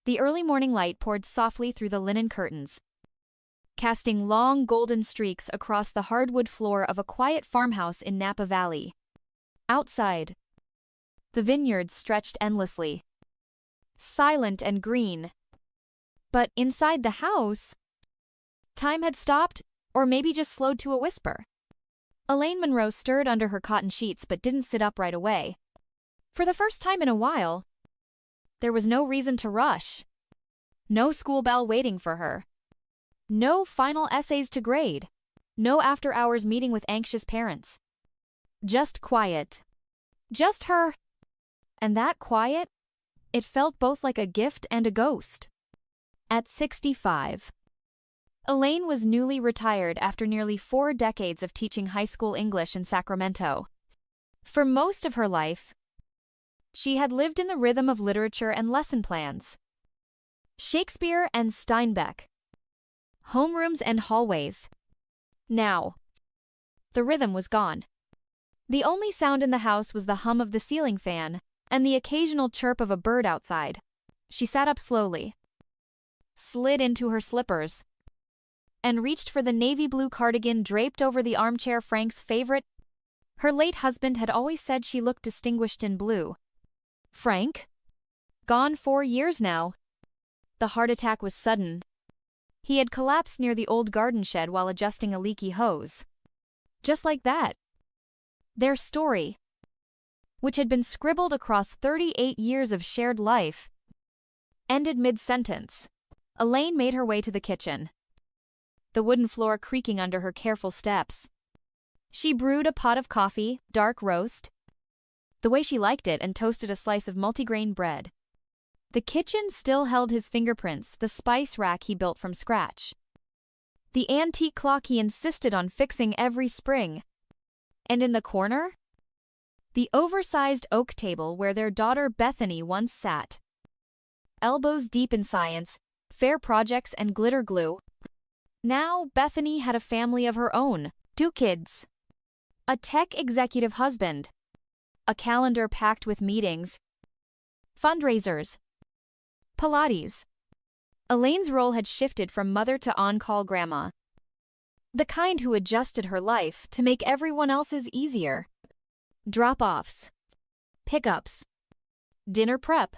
The early morning light poured softly through the linen curtains, casting long golden streaks across the hardwood floor of a quiet farmhouse in Napa Valley. Outside, the vineyards stretched endlessly, silent and green. But inside the house, time had stopped, or maybe just slowed to a whisper. Elaine Monroe stirred under her cotton sheets but didn't sit up right away. For the first time in a while, there was no reason to rush. No school bell waiting for her. No final essays to grade. No after-hours meeting with anxious parents. Just quiet. Just her. And that quiet, it felt both like a gift and a ghost. At 65, Elaine was newly retired after nearly 4 decades of teaching high school English in Sacramento. For most of her life, she had lived in the rhythm of literature and lesson plans. Shakespeare and Steinbeck. Homerooms and hallways. Now, the rhythm was gone. The only sound in the house was the hum of the ceiling fan and the occasional chirp of a bird outside. She sat up slowly, slid into her slippers, and reached for the navy blue cardigan draped over the armchair Frank's favorite. Her late husband had always said she looked distinguished in blue. Frank? Gone 4 years now. The heart attack was sudden. He had collapsed near the old garden shed while adjusting a leaky hose. Just like that. Their story, which had been scribbled across 38 years of shared life, ended mid-sentence. Elaine made her way to the kitchen, the wooden floor creaking under her careful steps. She brewed a pot of coffee, dark roast, the way she liked it, and toasted a slice of multigrain bread. The kitchen still held his fingerprints, the spice rack he built from scratch, the antique clock he insisted on fixing every spring, and in the corner, the oversized oak table where their daughter Bethany once sat. Elbows deep in science, fair projects, and glitter glue. Now Bethany had a family of her own, 2 kids, a tech executive husband, a calendar packed with meetings, fundraisers, Pilates. Elaine's role had shifted from mother to on-call grandma, the kind who adjusted her life to make everyone else's easier. Drop-offs, pickups, dinner prep,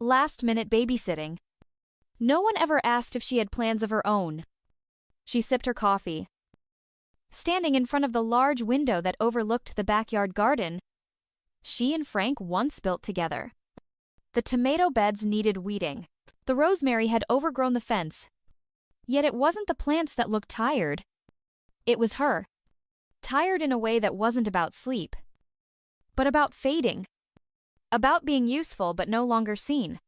last-minute babysitting. No one ever asked if she had plans of her own. She sipped her coffee, standing in front of the large window that overlooked the backyard garden she and Frank once built together. The tomato beds needed weeding. The rosemary had overgrown the fence. Yet it wasn't the plants that looked tired. It was her. Tired in a way that wasn't about sleep, but about fading. About being useful but no longer seen.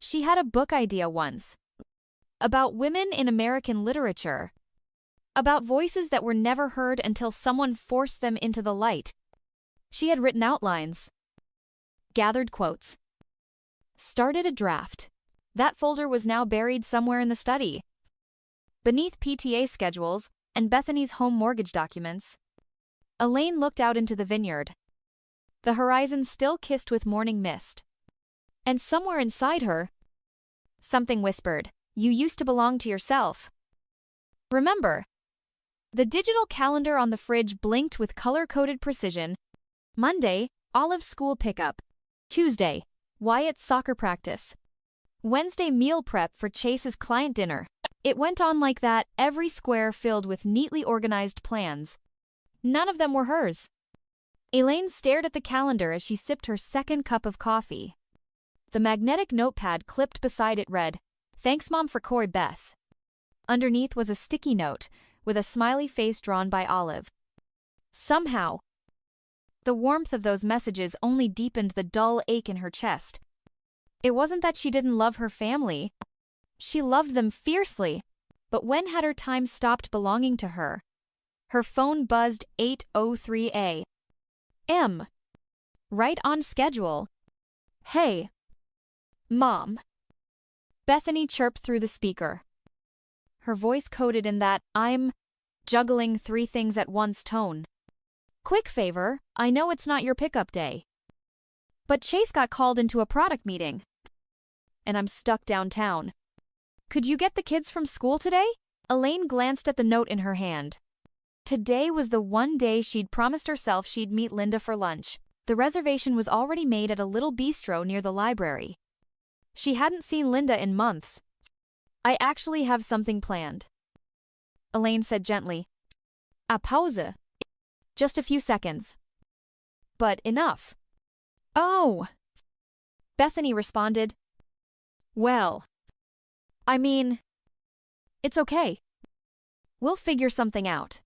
She had a book idea once. About women in American literature. About voices that were never heard until someone forced them into the light. She had written outlines, gathered quotes, started a draft. That folder was now buried somewhere in the study, beneath PTA schedules and Bethany's home mortgage documents. Elaine looked out into the vineyard. The horizon still kissed with morning mist. And somewhere inside her, something whispered, "You used to belong to yourself." Remember. The digital calendar on the fridge blinked with color-coded precision. Monday, Olive's school pickup. Tuesday, Wyatt's soccer practice. Wednesday, meal prep for Chase's client dinner. It went on like that, every square filled with neatly organized plans. None of them were hers. Elaine stared at the calendar as she sipped her second cup of coffee. The magnetic notepad clipped beside it read, "Thanks, Mom, for Cory Beth." Underneath was a sticky note with a smiley face drawn by Olive. Somehow, the warmth of those messages only deepened the dull ache in her chest. It wasn't that she didn't love her family. She loved them fiercely. But when had her time stopped belonging to her? Her phone buzzed 8:03 a.m. Right on schedule. "Hey, Mom." Bethany chirped through the speaker. Her voice coded in that "I'm juggling 3 things at once" tone. "Quick favor, I know it's not your pickup day, but Chase got called into a product meeting." and I'm stuck downtown. Could you get the kids from school today? Elaine glanced at the note in her hand. Today was the one day she'd promised herself she'd meet Linda for lunch. The reservation was already made at a little bistro near the library. She hadn't seen Linda in months. I actually have something planned, Elaine said gently. A pause. Just a few seconds. But enough. Oh, Bethany responded. Well, I mean, it's okay. We'll figure something out.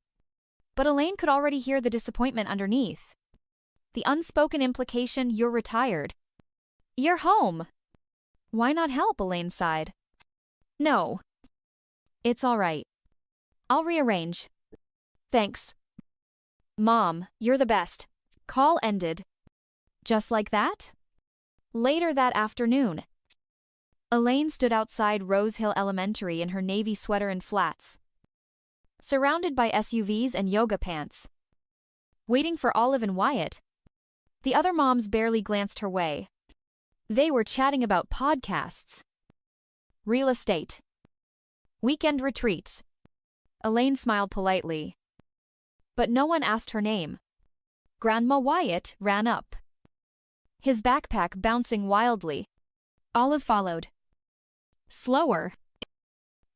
But Elaine could already hear the disappointment underneath. The unspoken implication, you're retired. You're home. Why not help? Elaine sighed. No. It's all right. I'll rearrange. Thanks. Mom, you're the best. Call ended. Just like that? Later that afternoon, Elaine stood outside Rose Hill Elementary in her navy sweater and flats, surrounded by SUVs and yoga pants. Waiting for Olive and Wyatt, the other moms barely glanced her way. They were chatting about podcasts, real estate, weekend retreats. Elaine smiled politely, but no one asked her name. Grandma Wyatt ran up, his backpack bouncing wildly. Olive followed. Slower,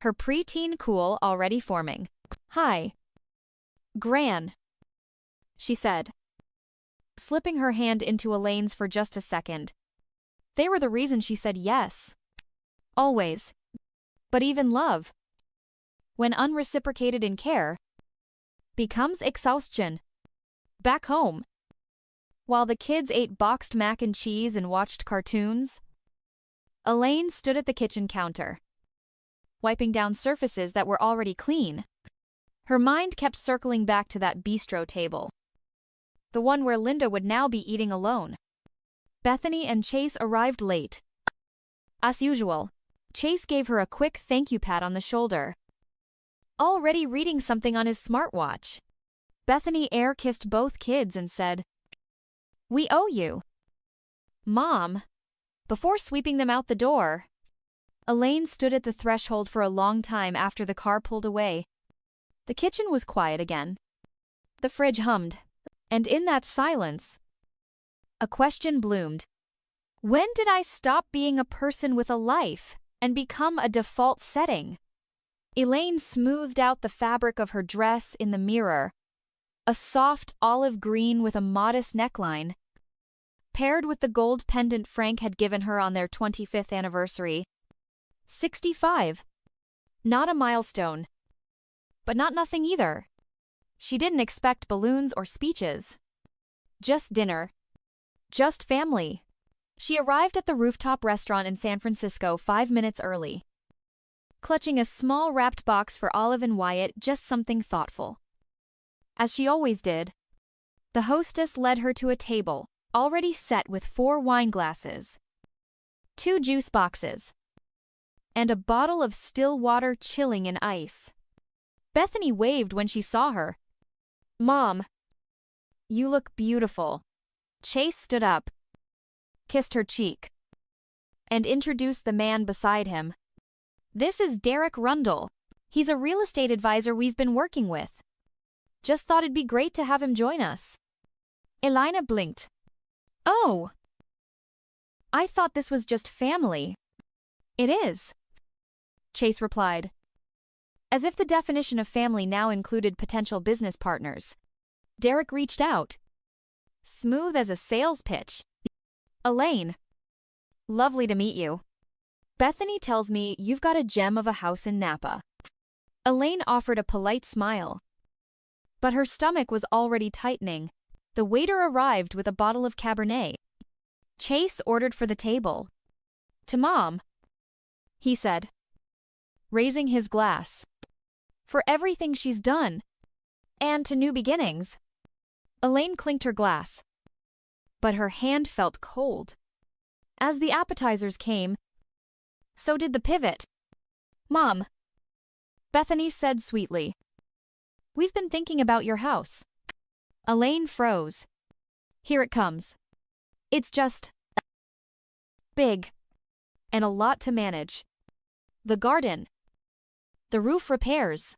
her preteen cool already forming. Hi. Gran, she said, slipping her hand into Elaine's for just a second. They were the reason she said yes. Always. But even love, when unreciprocated in care, becomes exhaustion. Back home, while the kids ate boxed mac and cheese and watched cartoons, Elaine stood at the kitchen counter, wiping down surfaces that were already clean. Her mind kept circling back to that bistro table, the one where Linda would now be eating alone. Bethany and Chase arrived late. As usual, Chase gave her a quick thank you pat on the shoulder, already reading something on his smartwatch. Bethany air-kissed both kids and said, "We owe you, Mom," before sweeping them out the door. Elaine stood at the threshold for a long time after the car pulled away. The kitchen was quiet again. The fridge hummed, and in that silence, a question bloomed. When did I stop being a person with a life and become a default setting? Elaine smoothed out the fabric of her dress in the mirror, a soft olive green with a modest neckline, paired with the gold pendant Frank had given her on their 25th anniversary. 65. Not a milestone, but not nothing either. She didn't expect balloons or speeches. Just dinner. Just family. She arrived at the rooftop restaurant in San Francisco 5 minutes early, clutching a small wrapped box for Olive and Wyatt, just something thoughtful. As she always did, the hostess led her to a table, already set with 4 wine glasses, 2 juice boxes, and a bottle of still water chilling in ice. Bethany waved when she saw her. "Mom, you look beautiful." Chase stood up, kissed her cheek, and introduced the man beside him. "This is Derek Rundle. He's a real estate advisor we've been working with. Just thought it'd be great to have him join us." Elina blinked. "Oh, I thought this was just family." "It is," Chase replied, as if the definition of family now included potential business partners. Derek reached out, smooth as a sales pitch. "Elaine, lovely to meet you. Bethany tells me you've got a gem of a house in Napa." Elaine offered a polite smile, but her stomach was already tightening. The waiter arrived with a bottle of Cabernet. Chase ordered for the table. "To Mom," he said, raising his glass. "For everything she's done, and to new beginnings." Elaine clinked her glass, but her hand felt cold. As the appetizers came, so did the pivot. "Mom," Bethany said sweetly, "we've been thinking about your house." Elaine froze. "Here it comes. It's just big. and a lot to manage. The garden. The roof repairs.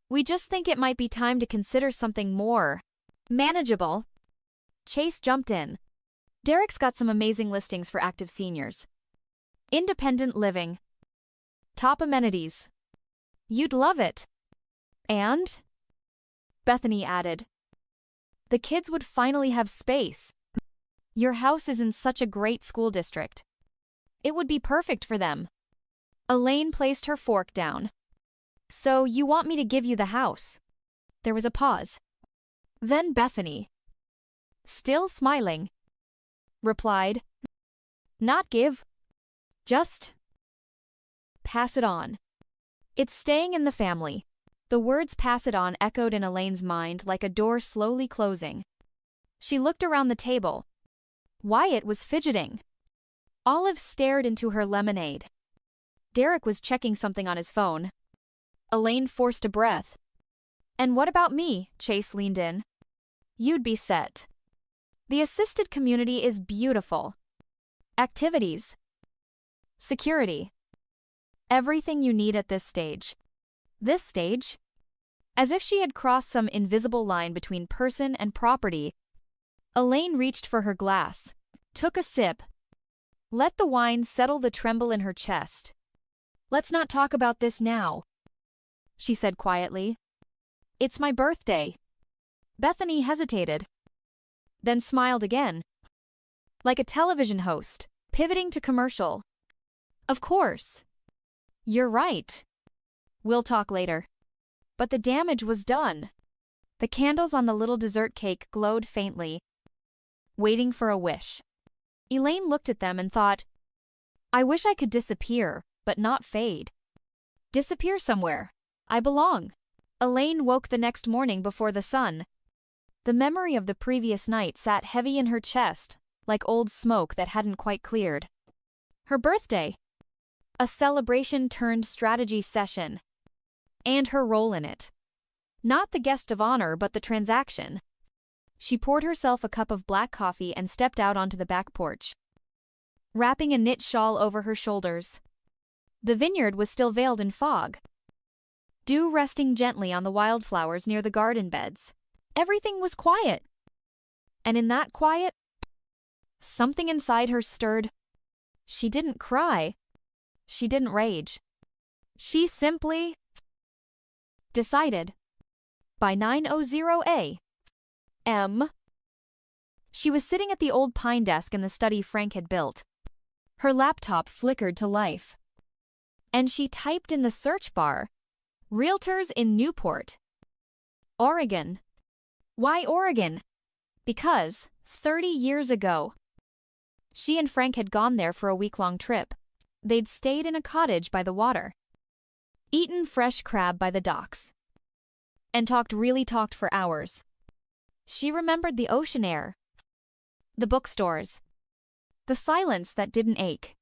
We just think it might be time to consider something more manageable. Chase jumped in. Derek's got some amazing listings for active seniors. Independent living. Top amenities. You'd love it. And? Bethany added. The kids would finally have space. Your house is in such a great school district. It would be perfect for them. Elaine placed her fork down. So you want me to give you the house? There was a pause. Then Bethany, still smiling, replied, Not give. Just pass it on. It's staying in the family. The words pass it on echoed in Elaine's mind like a door slowly closing. She looked around the table. Wyatt was fidgeting. Olive stared into her lemonade. Derek was checking something on his phone. Elaine forced a breath. And what about me? Chase leaned in. You'd be set. The assisted community is beautiful. Activities. Security. Everything you need at this stage. This stage? As if she had crossed some invisible line between person and property, Elaine reached for her glass, took a sip, let the wine settle the tremble in her chest. Let's not talk about this now, she said quietly. It's my birthday. Bethany hesitated, then smiled again, like a television host, pivoting to commercial. Of course. You're right. We'll talk later. But the damage was done. The candles on the little dessert cake glowed faintly, waiting for a wish. Elaine looked at them and thought, I wish I could disappear, but not fade. Disappear somewhere. I belong. Elaine woke the next morning before the sun. The memory of the previous night sat heavy in her chest, like old smoke that hadn't quite cleared. Her birthday. A celebration-turned-strategy session. And her role in it. Not the guest of honor, but the transaction. She poured herself a cup of black coffee and stepped out onto the back porch, wrapping a knit shawl over her shoulders. The vineyard was still veiled in fog, dew resting gently on the wildflowers near the garden beds. Everything was quiet. And in that quiet, something inside her stirred. She didn't cry. She didn't rage. She simply decided. By 9:00 a.m. She was sitting at the old pine desk in the study Frank had built. Her laptop flickered to life. And she typed in the search bar, Realtors in Newport, Oregon. Why Oregon? Because, 30 years ago, she and Frank had gone there for a week-long trip. They'd stayed in a cottage by the water, eaten fresh crab by the docks, and talked for hours. She remembered the ocean air, the bookstores, the silence that didn't ache.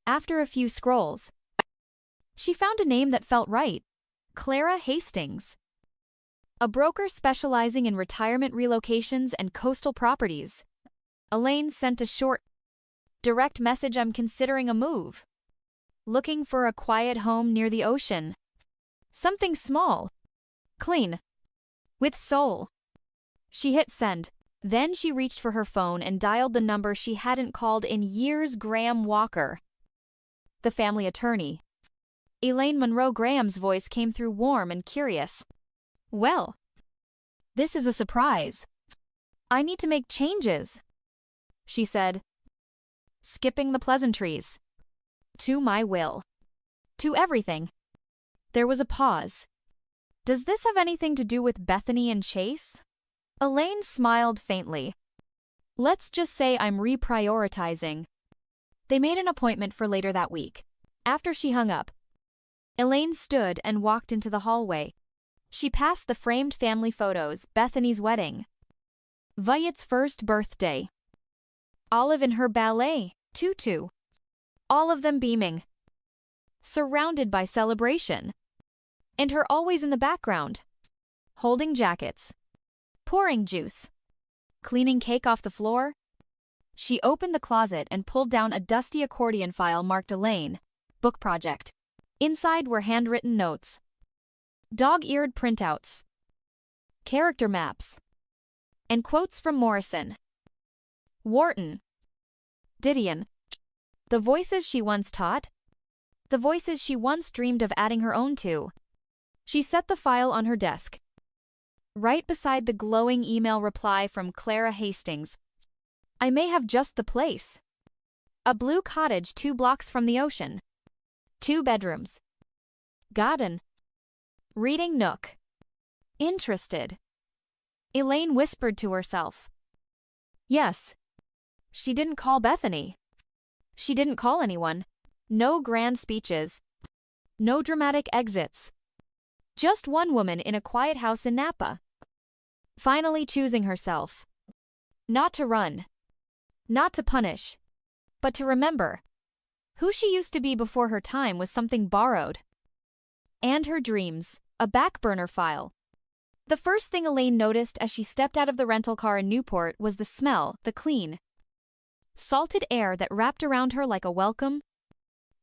After a few scrolls, she found a name that felt right. Clara Hastings. A broker specializing in retirement relocations and coastal properties. Elaine sent a short, direct message. I'm considering a move. Looking for a quiet home near the ocean. Something small, clean, with soul. She hit send. Then she reached for her phone and dialed the number she hadn't called in years. Graham Walker, the family attorney. Elaine Monroe Graham's voice came through warm and curious. Well, this is a surprise. I need to make changes, she said, skipping the pleasantries. To my will. To everything. There was a pause. Does this have anything to do with Bethany and Chase? Elaine smiled faintly. Let's just say I'm reprioritizing. They made an appointment for later that week. After she hung up, Elaine stood and walked into the hallway. She passed the framed family photos, Bethany's wedding, Wyatt's first birthday, Olive in her ballet tutu, all of them beaming, surrounded by celebration, and her always in the background, holding jackets, pouring juice, cleaning cake off the floor. She opened the closet and pulled down a dusty accordion file marked Elaine, book project. Inside were handwritten notes, dog-eared printouts, character maps, and quotes from Morrison, Wharton, Didion. The voices she once taught, the voices she once dreamed of adding her own to. She set the file on her desk, right beside the glowing email reply from Clara Hastings. I may have just the place. A blue cottage 2 blocks from the ocean. 2 bedrooms. Garden. Reading nook. Interested. Elaine whispered to herself. Yes. She didn't call Bethany. She didn't call anyone. No grand speeches. No dramatic exits. Just one woman in a quiet house in Napa. Finally choosing herself. Not to run. Not to punish. But to remember. Who she used to be before her time was something borrowed. And her dreams, a back-burner file. The first thing Elaine noticed as she stepped out of the rental car in Newport was the smell, the clean, salted air that wrapped around her like a welcome.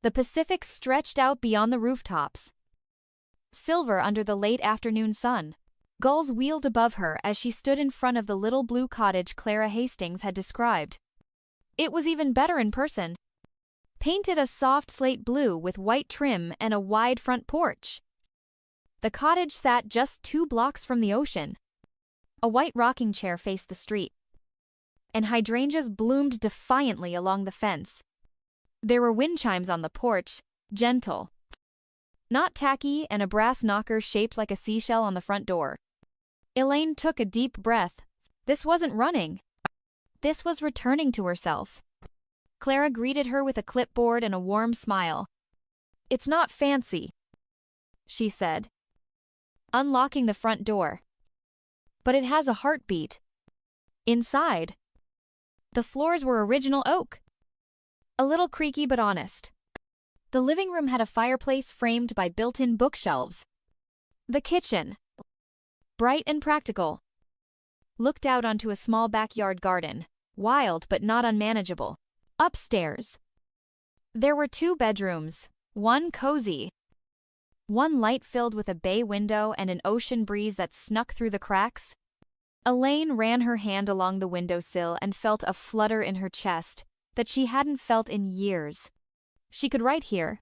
The Pacific stretched out beyond the rooftops, silver under the late afternoon sun. Gulls wheeled above her as she stood in front of the little blue cottage Clara Hastings had described. It was even better in person. Painted a soft slate blue with white trim and a wide front porch. The cottage sat just 2 blocks from the ocean. A white rocking chair faced the street, and hydrangeas bloomed defiantly along the fence. There were wind chimes on the porch, gentle, not tacky, and a brass knocker shaped like a seashell on the front door. Elaine took a deep breath. This wasn't running. This was returning to herself. Clara greeted her with a clipboard and a warm smile. It's not fancy, she said, unlocking the front door. But it has a heartbeat. Inside, the floors were original oak. A little creaky but honest. The living room had a fireplace framed by built-in bookshelves. The kitchen, bright and practical, looked out onto a small backyard garden, wild but not unmanageable. Upstairs, there were 2 bedrooms, one cozy, one light-filled with a bay window and an ocean breeze that snuck through the cracks. Elaine ran her hand along the windowsill and felt a flutter in her chest that she hadn't felt in years. She could write here.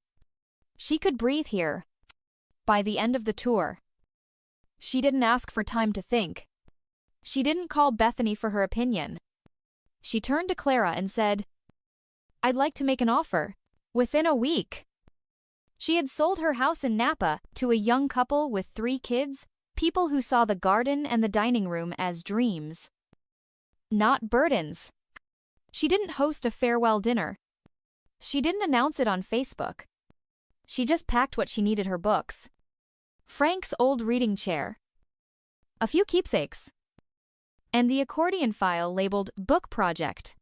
She could breathe here. By the end of the tour. She didn't ask for time to think. She didn't call Bethany for her opinion. She turned to Clara and said, I'd like to make an offer. Within a week. She had sold her house in Napa to a young couple with 3 kids, people who saw the garden and the dining room as dreams, not burdens. She didn't host a farewell dinner. She didn't announce it on Facebook. She just packed what she needed: her books, Frank's old reading chair, a few keepsakes, and the accordion file labeled Book Project.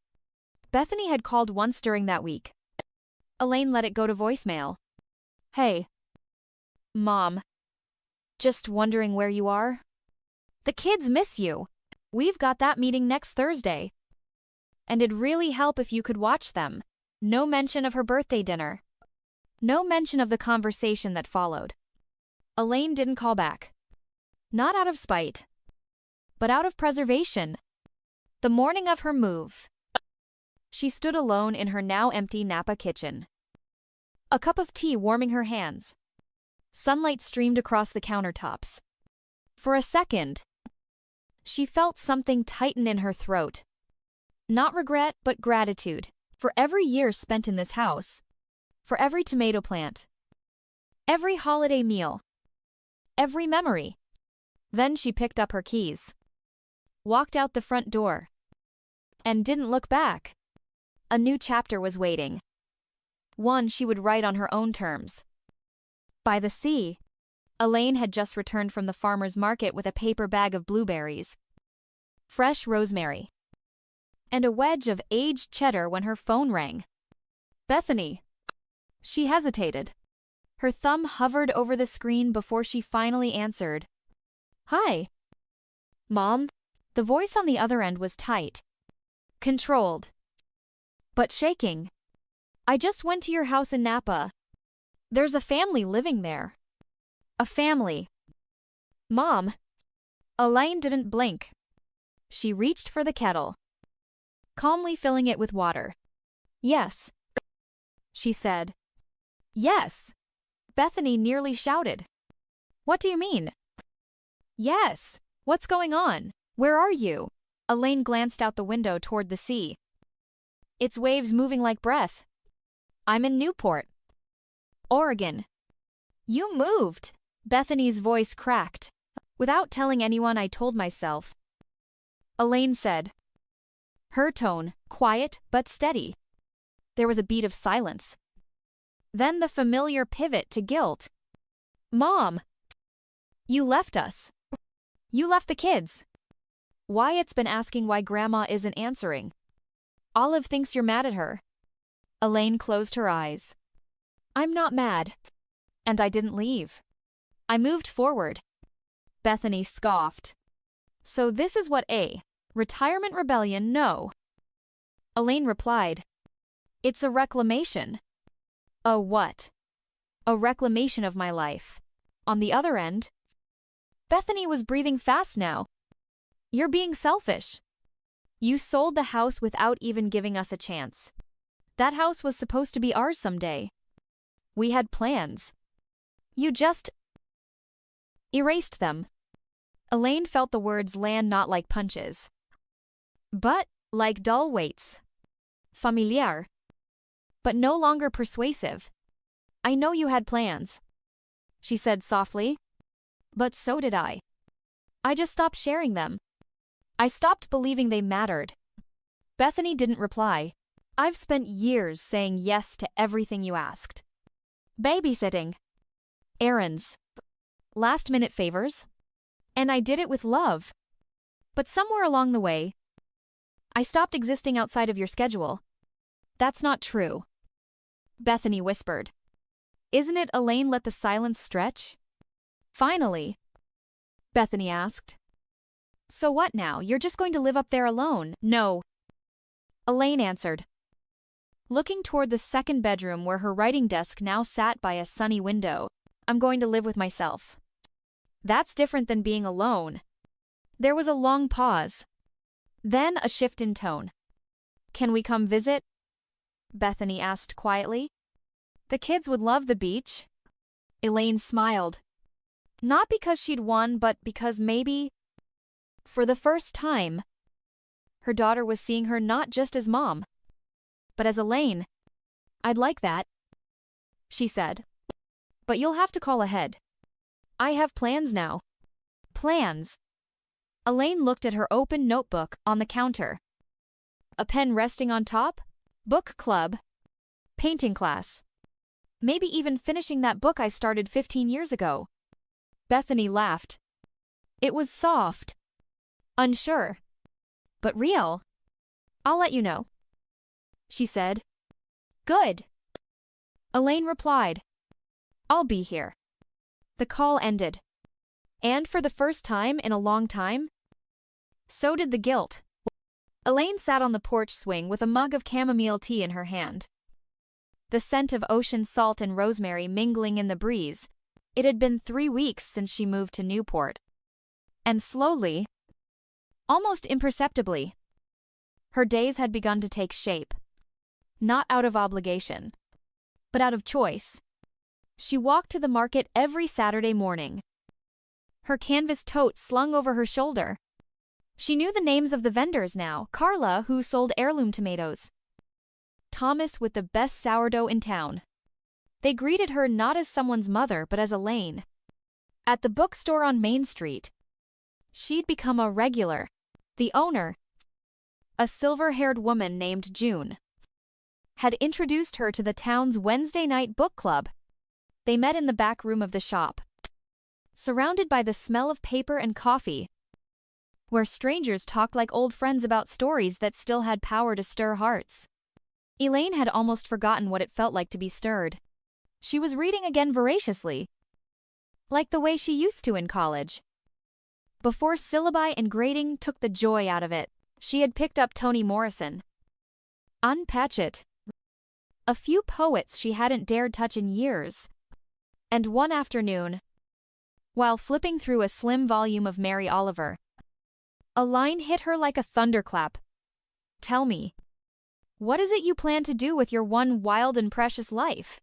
Bethany had called once during that week. Elaine let it go to voicemail. Hey. Mom. Just wondering where you are? The kids miss you. We've got that meeting next Thursday. And it'd really help if you could watch them. No mention of her birthday dinner. No mention of the conversation that followed. Elaine didn't call back. Not out of spite, but out of preservation. The morning of her move, she stood alone in her now empty Napa kitchen. A cup of tea warming her hands. Sunlight streamed across the countertops. For a second, she felt something tighten in her throat. Not regret, but gratitude. For every year spent in this house. For every tomato plant. Every holiday meal. Every memory. Then she picked up her keys. Walked out the front door. And didn't look back. A new chapter was waiting. One she would write on her own terms. By the sea, Elaine had just returned from the farmer's market with a paper bag of blueberries, fresh rosemary, and a wedge of aged cheddar when her phone rang. Bethany. She hesitated. Her thumb hovered over the screen before she finally answered. Hi. Mom. The voice on the other end was tight, controlled. but shaking. I just went to your house in Napa. There's a family living there. A family. Mom. Elaine didn't blink. She reached for the kettle, calmly filling it with water. Yes, she said. Yes. Bethany nearly shouted. What do you mean? Yes. What's going on? Where are you? Elaine glanced out the window toward the sea. Its waves moving like breath. I'm in Newport, Oregon. You moved. Bethany's voice cracked. Without telling anyone, I told myself. Elaine said. Her tone, quiet but steady. There was a beat of silence. Then the familiar pivot to guilt. Mom! You left us. You left the kids. Wyatt's been asking why Grandma isn't answering. Olive thinks you're mad at her. Elaine closed her eyes. I'm not mad. And I didn't leave. I moved forward. Bethany scoffed. So this is what retirement rebellion, no. Elaine replied. It's a reclamation. A what? A reclamation of my life. On the other end. Bethany was breathing fast now. You're being selfish. You sold the house without even giving us a chance. That house was supposed to be ours someday. We had plans. You just erased them. Elaine felt the words land not like punches, but like dull weights. Familiar, but no longer persuasive. I know you had plans, she said softly, but so did I. I just stopped sharing them. I stopped believing they mattered. Bethany didn't reply. I've spent years saying yes to everything you asked. Babysitting, errands, last-minute favors, and I did it with love. But somewhere along the way, I stopped existing outside of your schedule. That's not true. Bethany whispered. Isn't it? Elaine let the silence stretch. Finally, Bethany asked. So what now? You're just going to live up there alone? No. Elaine answered, looking toward the second bedroom where her writing desk now sat by a sunny window. I'm going to live with myself. That's different than being alone. There was a long pause. Then a shift in tone. Can we come visit? Bethany asked quietly. The kids would love the beach. Elaine smiled. Not because she'd won, but because maybe, for the first time, her daughter was seeing her not just as mom, but as Elaine. I'd like that, she said. But you'll have to call ahead. I have plans now. Plans. Elaine looked at her open notebook on the counter. A pen resting on top? Book club. Painting class. Maybe even finishing that book I started 15 years ago. Bethany laughed. It was soft. Unsure. But real. I'll let you know, she said. Good. Elaine replied. I'll be here. The call ended. And for the first time in a long time, so did the guilt. Elaine sat on the porch swing with a mug of chamomile tea in her hand. The scent of ocean salt and rosemary mingling in the breeze. It had been 3 weeks since she moved to Newport. And slowly, almost imperceptibly, her days had begun to take shape. Not out of obligation, but out of choice. She walked to the market every Saturday morning, her canvas tote slung over her shoulder. She knew the names of the vendors now. Carla, who sold heirloom tomatoes. Thomas with the best sourdough in town. They greeted her not as someone's mother, but as Elaine. At the bookstore on Main Street, she'd become a regular. The owner, a silver-haired woman named June, had introduced her to the town's Wednesday night book club. They met in the back room of the shop, surrounded by the smell of paper and coffee, where strangers talked like old friends about stories that still had power to stir hearts. Elaine had almost forgotten what it felt like to be stirred. She was reading again voraciously, like the way she used to in college. Before syllabi and grading took the joy out of it, she had picked up Toni Morrison. unpatch it. A few poets she hadn't dared touch in years. And one afternoon, while flipping through a slim volume of Mary Oliver, a line hit her like a thunderclap. Tell me, what is it you plan to do with your one wild and precious life?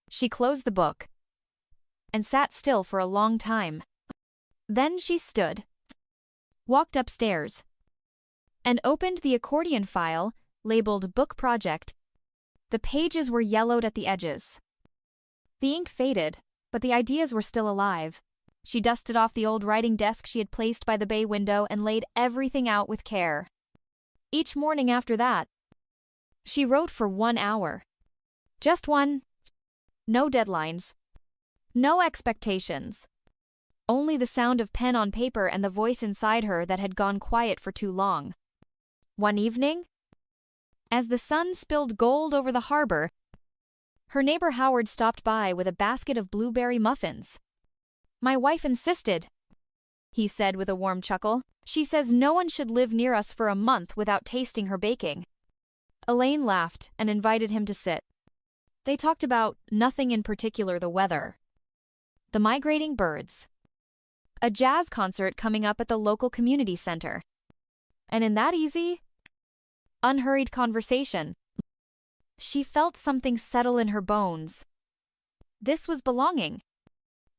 She closed the book and sat still for a long time. Then she stood, walked upstairs, and opened the accordion file labeled Book Project. The pages were yellowed at the edges. The ink faded, but the ideas were still alive. She dusted off the old writing desk she had placed by the bay window and laid everything out with care. Each morning after that, she wrote for 1 hour. Just one. No deadlines. No expectations. Only the sound of pen on paper and the voice inside her that had gone quiet for too long. One evening, as the sun spilled gold over the harbor, her neighbor Howard stopped by with a basket of blueberry muffins. My wife insisted, he said with a warm chuckle. She says no one should live near us for a month without tasting her baking. Elaine laughed and invited him to sit. They talked about nothing in particular: the weather, the migrating birds, a jazz concert coming up at the local community center. And in that easy, unhurried conversation, she felt something settle in her bones. This was belonging.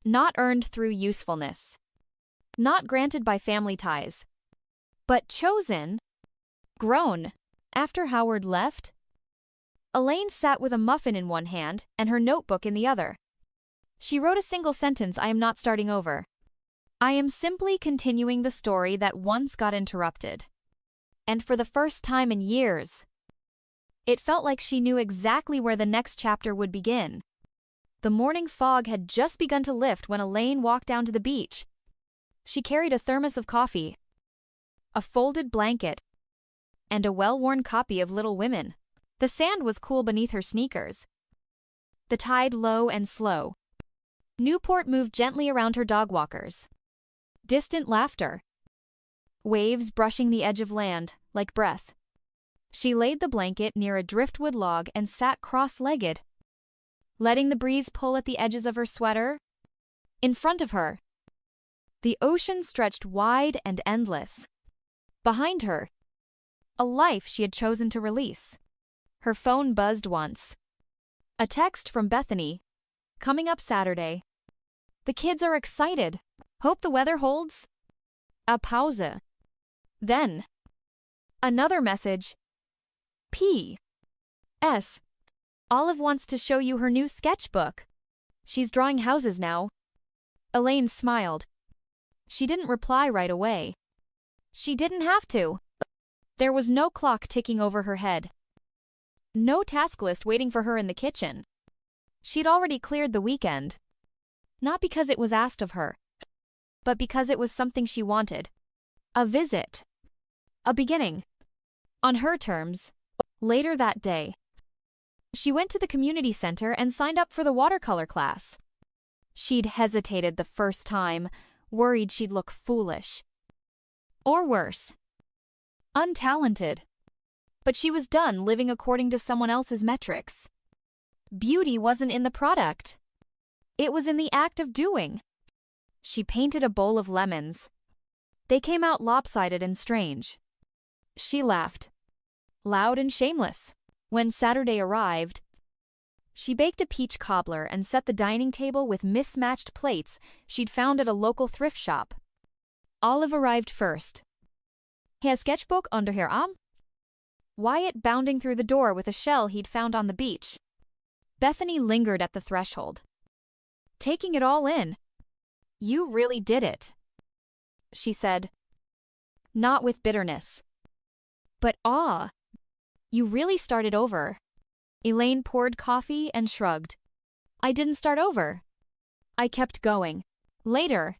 Not earned through usefulness. Not granted by family ties. But chosen, grown. After Howard left, Elaine sat with a muffin in one hand and her notebook in the other. She wrote a single sentence: I am not starting over. I am simply continuing the story that once got interrupted. And for the first time in years, it felt like she knew exactly where the next chapter would begin. The morning fog had just begun to lift when Elaine walked down to the beach. She carried a thermos of coffee, a folded blanket, and a well-worn copy of Little Women. The sand was cool beneath her sneakers, the tide low and slow. Newport moved gently around her dog walkers. Distant laughter. Waves brushing the edge of land, like breath. She laid the blanket near a driftwood log and sat cross-legged, letting the breeze pull at the edges of her sweater. In front of her, the ocean stretched wide and endless. Behind her, a life she had chosen to release. Her phone buzzed once. A text from Bethany. Coming up Saturday. The kids are excited. Hope the weather holds. A pause. Then, another message. P.S. Olive wants to show you her new sketchbook. She's drawing houses now. Elaine smiled. She didn't reply right away. She didn't have to. There was no clock ticking over her head. No task list waiting for her in the kitchen. She'd already cleared the weekend. Not because it was asked of her, but because it was something she wanted. A visit. A beginning. On her terms. Later that day, she went to the community center and signed up for the watercolor class. She'd hesitated the first time, worried she'd look foolish. Or worse, untalented. But she was done living according to someone else's metrics. Beauty wasn't in the product. It was in the act of doing. She painted a bowl of lemons. They came out lopsided and strange. She laughed, loud and shameless. When Saturday arrived, she baked a peach cobbler and set the dining table with mismatched plates she'd found at a local thrift shop. Olive arrived first. Her sketchbook under her arm? Wyatt bounding through the door with a shell he'd found on the beach. Bethany lingered at the threshold, taking it all in. You really did it, she said. Not with bitterness, but awe. You really started over. Elaine poured coffee and shrugged. I didn't start over. I kept going. Later,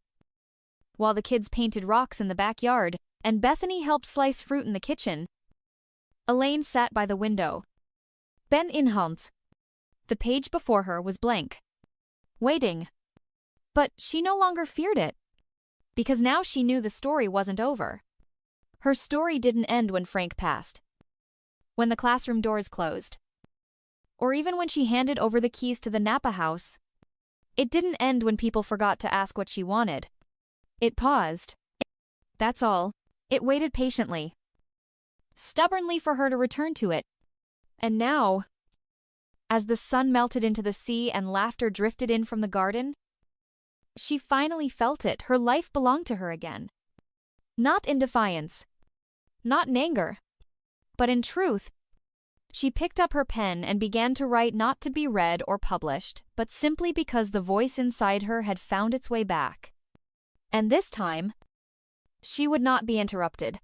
while the kids painted rocks in the backyard and Bethany helped slice fruit in the kitchen, Elaine sat by the window. Ben in Hunt. The page before her was blank. Waiting. But she no longer feared it, because now she knew the story wasn't over. Her story didn't end when Frank passed. when the classroom doors closed, or even when she handed over the keys to the Napa house. It didn't end when people forgot to ask what she wanted. It paused. That's all. It waited patiently, stubbornly for her to return to it. And now, as the sun melted into the sea and laughter drifted in from the garden, she finally felt it. Her life belonged to her again. Not in defiance, not in anger, but in truth. She picked up her pen and began to write, not to be read or published, but simply because the voice inside her had found its way back. And this time, she would not be interrupted.